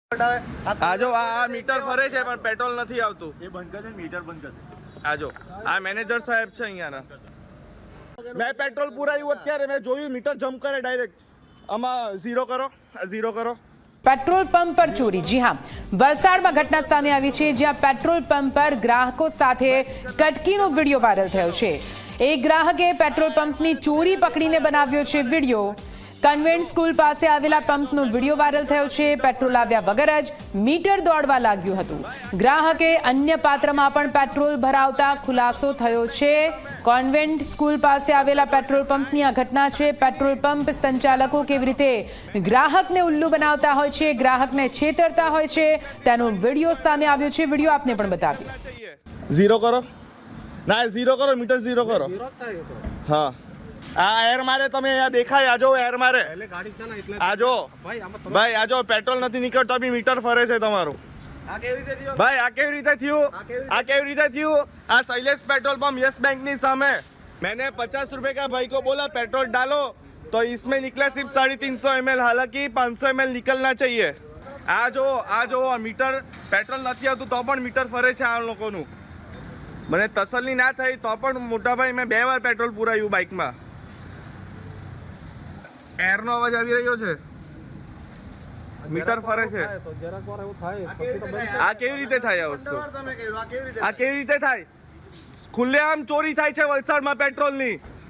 આજો આ મીટર ફરે છે પણ પેટ્રોલ નથી આવતું. એ બંધ કરજે, મીટર બંધ કરજે. આજો આ મેનેજર સાહેબ છે અહીંયાના. મેં પેટ્રોલ પુરાયું અત્યારે મેં જોયું મીટર જમ્પ કરે ડાયરેક્ટ. આમાં ઝીરો કરો, ઝીરો કરો. પેટ્રોલ પંપ પર ચોરી. જી હા, વલસાડમાં ઘટના સામે આવી છે જ્યાં પેટ્રોલ પંપ પર ગ્રાહકો સાથે કટકીનો વિડીયો વાયરલ થયો છે. એક ગ્રાહકે પેટ્રોલ પંપની ચોરી પકડીને બનાવ્યો છે વિડીયો. કન્વેન્ટ સ્કૂલ પાસે આવેલા પંપનો વિડીયો વાયરલ થયો છે. પેટ્રોલ આવ્યા વગર જ મીટર દોડવા લાગ્યું હતું. ગ્રાહકે અન્ય પાત્રમાં પણ પેટ્રોલ ભરાવતા ખુલાસો થયો છે. કોન્વેન્ટ સ્કૂલ પાસે આવેલા પેટ્રોલ પંપની આ ઘટના છે. પેટ્રોલ પંપ સંચાલકો કેવી રીતે ગ્રાહકને ઉલ્લુ બનાવતા હોય છે, ગ્રાહકને છેતરતા હોય છે, તેનો વિડીયો સામે આવ્યો છે. વિડીયો આપને પણ બતાવ્યો. ઝીરો કરો ના, ઝીરો કરો, મીટર ઝીરો કરો. હા આ એર મારે તમે અહીંયા દેખાય. આજો એર મારે, આજો ભાઈ, આજો પેટ્રોલ નથી નીકળતો બી મીટર ફરે છે તમારું. ભાઈ આ કેવી રીતે થયું? આ કેવી રીતે થયું? આ Shailesh petrol pump yes bank ની सामे मैंने 50 रुपए का भाई को बोला पेट्रोल डालो तो इसमें निकला सिर्फ 350 ml, हालांकि 500 ml निकलना चाहिए. આ જો મીટર પેટ્રોલ નથી આવતું તો પણ મીટર ફરે છે આ લોકોનું. મને તસલ્લી ના થઈ તો પણ મોટા ભાઈ મેં 2 વાર પેટ્રોલ પુરાયું બાઇકમાં. એરનો અવાજ આવી રહ્યો છે, મીટર ફરે છે. આ કેવી રીતે થાય આ વસ્તુ? આ કેવી રીતે થાય? ખુલ્લેઆમ ચોરી થાય છે વલસાડમાં પેટ્રોલની.